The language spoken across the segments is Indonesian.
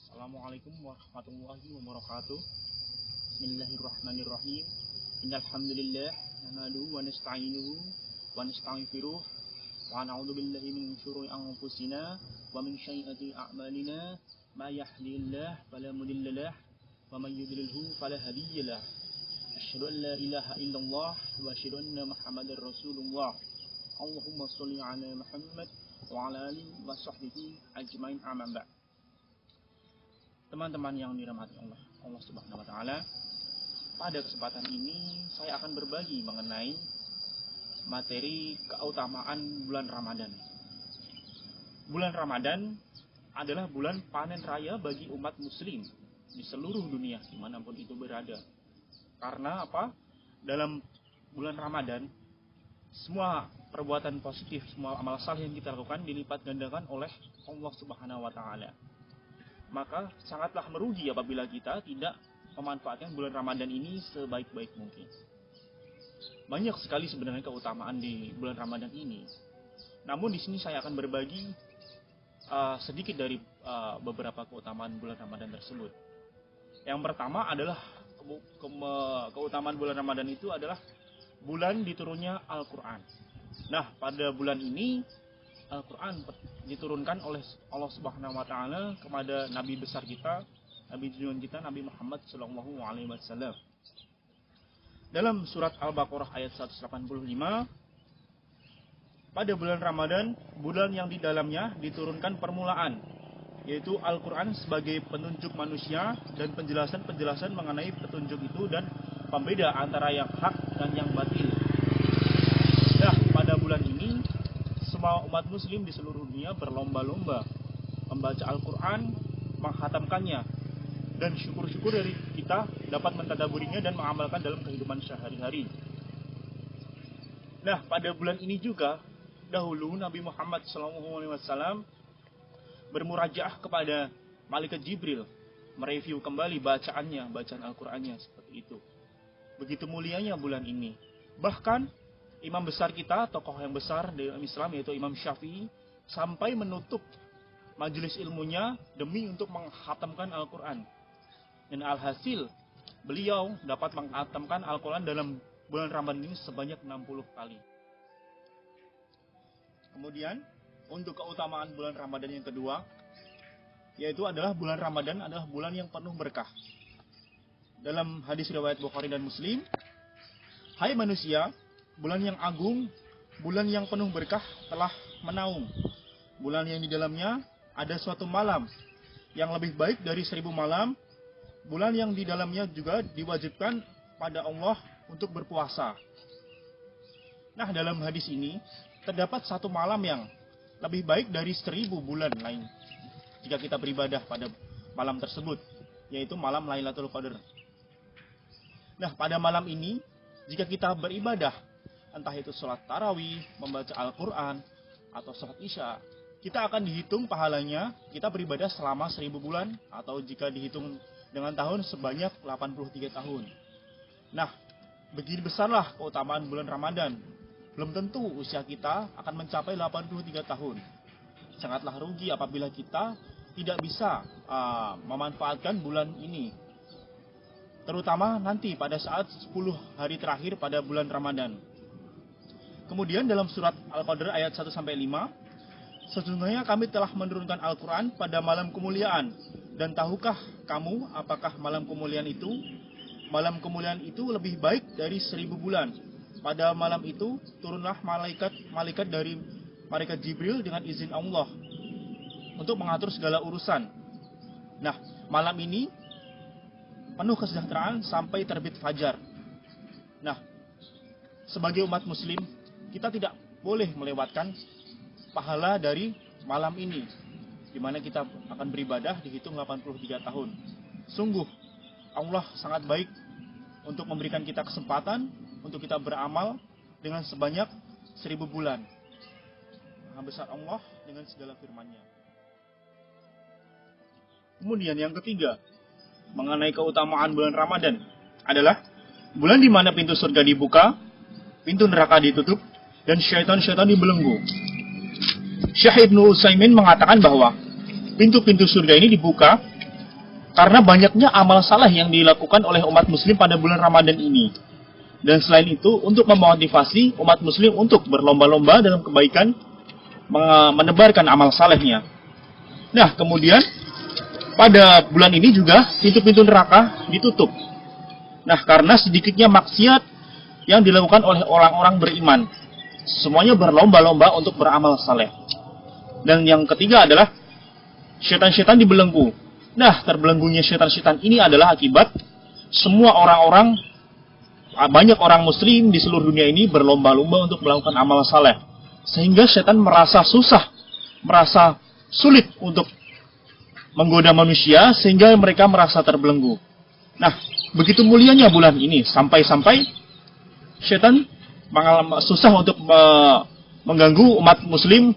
Assalamualaikum warahmatullahi wabarakatuh. Bismillahirrahmanirrahim. Innal hamdalillah nahmaduhu wa nasta'inuhu wa nastaghfiruh wa na'udzu billahi min syururi anfusina wa min sayyiati a'malina. May yahdihillahu fala mudilla lahu wa may yudlilhu fala hadiya lahu. Asyhadu an la ilaha illallah wa asyhadu anna Muhammadar Rasulullah. Allahumma shalli ala Muhammad wa ala alihi wa sahbihi ajmain, amma ba'd. Teman-teman yang dirahmati Allah Subhanahu wa taala, pada kesempatan ini saya akan berbagi mengenai materi keutamaan bulan Ramadan. Bulan Ramadan adalah bulan panen raya bagi umat muslim di seluruh dunia dimanapun itu berada. Karena apa? Dalam bulan Ramadan, semua perbuatan positif, semua amal saleh yang kita lakukan dilipat gandakan oleh Allah Subhanahu wa taala. Maka sangatlah merugi apabila kita tidak memanfaatkan bulan Ramadan ini sebaik-baik mungkin. Banyak sekali sebenarnya keutamaan di bulan Ramadan ini. Namun di sini saya akan berbagi sedikit dari beberapa keutamaan bulan Ramadan tersebut. Yang pertama adalah keutamaan bulan Ramadan itu adalah bulan diturunnya Al-Quran. Nah, pada bulan ini Al-Quran diturunkan oleh Allah Subhanahu wa taala kepada nabi besar kita, nabi junjungan kita, Nabi Muhammad sallallahu alaihi wasallam. Dalam surat Al-Baqarah ayat 185, pada bulan Ramadan, bulan yang di dalamnya diturunkan permulaan, yaitu Al-Quran sebagai penunjuk manusia dan penjelasan-penjelasan mengenai petunjuk itu dan pembeda antara yang hak dan yang batil. Nah, pada bulan ini semua umat muslim di seluruh dunia berlomba-lomba membaca Al-Quran, menghatamkannya, dan syukur-syukur dari kita dapat mentadaburinya dan mengamalkan dalam kehidupan sehari-hari. Nah, pada bulan ini juga dahulu Nabi Muhammad SAW bermurajaah kepada Malaikat Jibril, mereview kembali bacaan Al-Qurannya seperti itu. Begitu mulianya bulan ini. Bahkan imam besar kita, tokoh yang besar dalam Islam, yaitu Imam Syafi'i, sampai menutup majelis ilmunya demi untuk menghatamkan Al-Quran. Dan alhasil, beliau dapat menghatamkan Al-Quran dalam bulan Ramadan ini sebanyak 60 kali. Kemudian, untuk keutamaan bulan Ramadan yang kedua, yaitu adalah bulan Ramadan adalah bulan yang penuh berkah. Dalam hadis riwayat Bukhari dan Muslim, hai manusia, bulan yang agung, bulan yang penuh berkah telah menaung. Bulan yang di dalamnya ada suatu malam yang lebih baik dari 1000 malam. Bulan yang di dalamnya juga diwajibkan pada Allah untuk berpuasa. Nah, dalam hadis ini terdapat satu malam yang lebih baik dari 1000 bulan lain jika kita beribadah pada malam tersebut, yaitu malam Lailatul Qadar. Nah, pada malam ini jika kita beribadah, entah itu sholat tarawih, membaca Al-Quran, atau sholat isya, kita akan dihitung pahalanya kita beribadah selama 1000 bulan, atau jika dihitung dengan tahun sebanyak 83 tahun. Nah, begini besarlah keutamaan bulan Ramadan. Belum tentu usia kita akan mencapai 83 tahun. Sangatlah rugi apabila kita tidak bisa memanfaatkan bulan ini. Terutama nanti pada saat 10 hari terakhir pada bulan Ramadan. Kemudian dalam surat Al-Qadr ayat 1-5, sesungguhnya kami telah menurunkan Al-Quran pada malam kemuliaan. Dan tahukah kamu apakah malam kemuliaan itu? Malam kemuliaan itu lebih baik dari 1000 bulan. Pada malam itu turunlah malaikat dari malaikat Jibril dengan izin Allah untuk mengatur segala urusan. Nah, malam ini penuh kesejahteraan sampai terbit fajar. Nah, sebagai umat muslim, kita tidak boleh melewatkan pahala dari malam ini, di mana kita akan beribadah dihitung 83 tahun. Sungguh, Allah sangat baik untuk memberikan kita kesempatan untuk kita beramal dengan sebanyak 1000 bulan. Maha besar Allah dengan segala firman-Nya. Kemudian yang ketiga, mengenai keutamaan bulan Ramadan adalah bulan di mana pintu surga dibuka, pintu neraka ditutup, dan syaitan-syaitan dibelenggu. Syekh Ibnu Utsaimin mengatakan bahwa pintu-pintu surga ini dibuka karena banyaknya amal saleh yang dilakukan oleh umat muslim pada bulan Ramadan ini. Dan selain itu, untuk memotivasi umat muslim untuk berlomba-lomba dalam kebaikan, menebarkan amal salehnya. Nah, kemudian pada bulan ini juga pintu-pintu neraka ditutup. Nah, karena sedikitnya maksiat yang dilakukan oleh orang-orang beriman. Semuanya berlomba-lomba untuk beramal saleh. Dan yang ketiga adalah setan-setan dibelenggu. Nah, terbelenggunya setan-setan ini adalah akibat semua orang-orang, banyak orang muslim di seluruh dunia ini berlomba-lomba untuk melakukan amal saleh. Sehingga setan merasa susah, merasa sulit untuk menggoda manusia, sehingga mereka merasa terbelenggu. Nah, begitu mulianya bulan ini, sampai-sampai setan susah untuk mengganggu umat muslim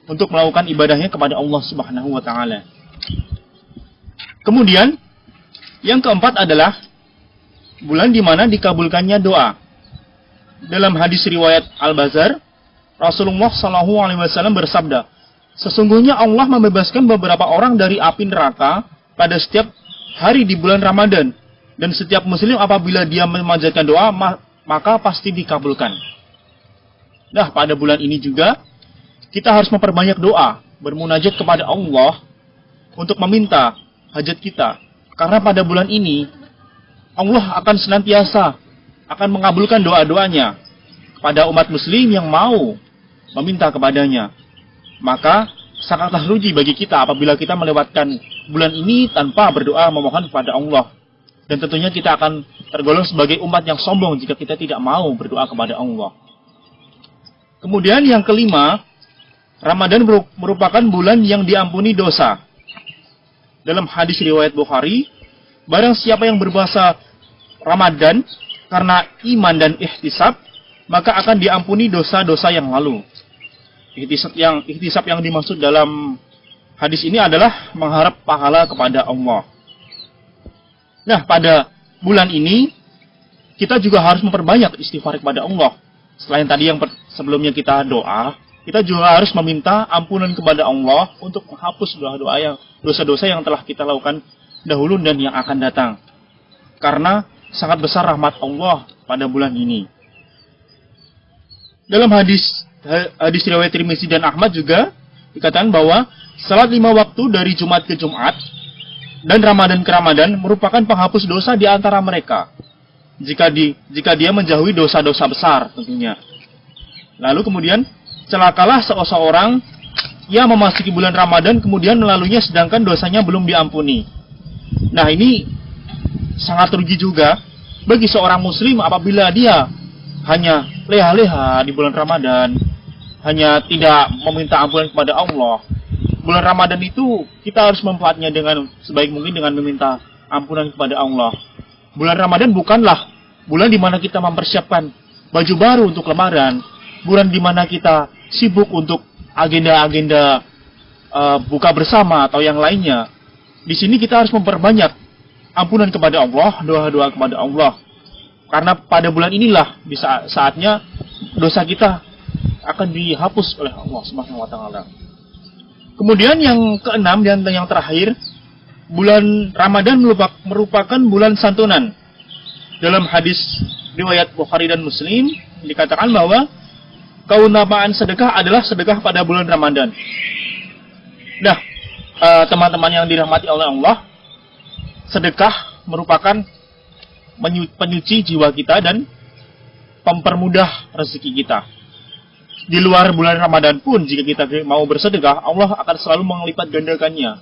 untuk melakukan ibadahnya kepada Allah Subhanahu wa taala. Kemudian yang keempat adalah bulan di mana dikabulkannya doa. Dalam hadis riwayat Al-Bazar, Rasulullah SAW bersabda, sesungguhnya Allah membebaskan beberapa orang dari api neraka pada setiap hari di bulan Ramadan, dan setiap muslim apabila dia memanjatkan doa maka pasti dikabulkan. Nah, pada bulan ini juga kita harus memperbanyak doa, bermunajat kepada Allah untuk meminta hajat kita. Karena pada bulan ini Allah akan senantiasa akan mengabulkan doa-doanya pada umat muslim yang mau meminta kepadanya. Maka sangatlah rugi bagi kita apabila kita melewatkan bulan ini tanpa berdoa memohon kepada Allah. Dan tentunya kita akan tergolong sebagai umat yang sombong jika kita tidak mau berdoa kepada Allah. Kemudian yang kelima, Ramadan merupakan bulan yang diampuni dosa. Dalam hadis riwayat Bukhari, barang siapa yang berpuasa Ramadan karena iman dan ihtisab, maka akan diampuni dosa-dosa yang lalu. Ihtisab yang dimaksud dalam hadis ini adalah mengharap pahala kepada Allah. Nah, pada bulan ini kita juga harus memperbanyak istighfar kepada Allah. Selain tadi yang sebelumnya kita doa, kita juga harus meminta ampunan kepada Allah untuk menghapus dosa-dosa yang telah kita lakukan dahulu dan yang akan datang. Karena sangat besar rahmat Allah pada bulan ini. Dalam hadis riwayat Tirmizi dan Ahmad juga dikatakan bahwa salat 5 waktu dari Jumat ke Jumat dan Ramadan ke Ramadan merupakan penghapus dosa di antara mereka. Jika dia menjauhi dosa-dosa besar tentunya. Lalu kemudian celakalah seseorang yang memasuki bulan Ramadan kemudian melaluinya sedangkan dosanya belum diampuni. Nah, ini sangat rugi juga bagi seorang muslim apabila dia hanya leha-leha di bulan Ramadan, hanya tidak meminta ampunan kepada Allah. Bulan Ramadan itu kita harus memanfaatnya dengan sebaik mungkin dengan meminta ampunan kepada Allah. Bulan Ramadan bukanlah bulan di mana kita mempersiapkan baju baru untuk Lebaran, bulan di mana kita sibuk untuk agenda-agenda buka bersama atau yang lainnya. Di sini kita harus memperbanyak ampunan kepada Allah, doa-doa kepada Allah. Karena pada bulan inilah bisa saatnya dosa kita akan dihapus oleh Allah Subhanahu wa taala. Kemudian yang keenam dan yang terakhir, bulan Ramadan merupakan bulan santunan. Dalam hadis riwayat Bukhari dan Muslim dikatakan bahwa keutamaan sedekah adalah sedekah pada bulan Ramadan. Nah, teman-teman yang dirahmati oleh Allah, sedekah merupakan penyuci jiwa kita dan mempermudah rezeki kita. Di luar bulan Ramadan pun jika kita mau bersedekah, Allah akan selalu melipat gandakannya.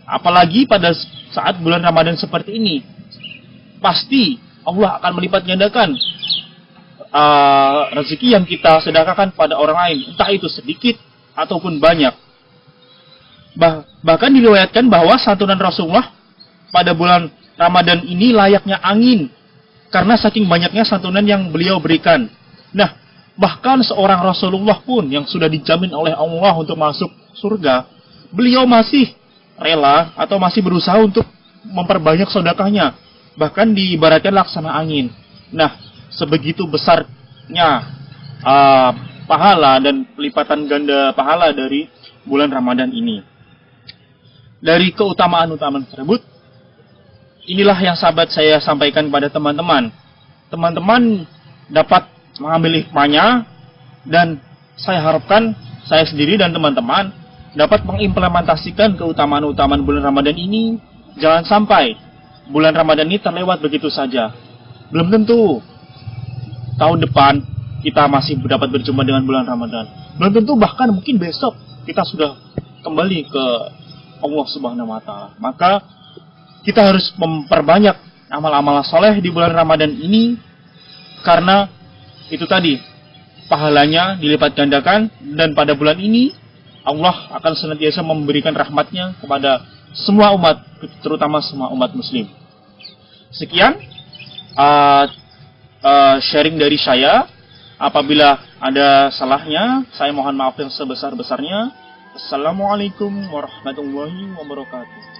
Apalagi pada saat bulan Ramadan seperti ini, pasti Allah akan melipat gandakan rezeki yang kita sedekahkan pada orang lain, entah itu sedikit ataupun banyak. Bahkan diriwayatkan bahwa santunan Rasulullah pada bulan Ramadan ini layaknya angin, karena saking banyaknya santunan yang beliau berikan. Nah, bahkan seorang Rasulullah pun yang sudah dijamin oleh Allah untuk masuk surga, beliau masih rela atau masih berusaha untuk memperbanyak sedekahnya. Bahkan diibaratkan laksana angin. Nah, sebegitu besarnya pahala dan pelipatan ganda pahala dari bulan Ramadan ini. Dari keutamaan-utamaan tersebut, inilah yang sahabat saya sampaikan kepada teman-teman. Teman-teman dapat mengambil hikmahnya, dan saya harapkan saya sendiri dan teman-teman dapat mengimplementasikan keutamaan-keutamaan bulan Ramadan ini. Jangan sampai bulan Ramadan ini terlewat begitu saja. Belum tentu tahun depan kita masih dapat berjumpa dengan bulan Ramadan. Belum tentu bahkan mungkin besok kita sudah kembali ke Allah Subhanahu wa taala. Maka kita harus memperbanyak amal-amal soleh di bulan Ramadan ini, karena itu tadi pahalanya dilipat gandakan, dan pada bulan ini Allah akan senantiasa memberikan rahmatnya kepada semua umat, terutama semua umat muslim. Sekian sharing dari saya. Apabila ada salahnya, saya mohon maaf yang sebesar-besarnya. Assalamualaikum warahmatullahi wabarakatuh.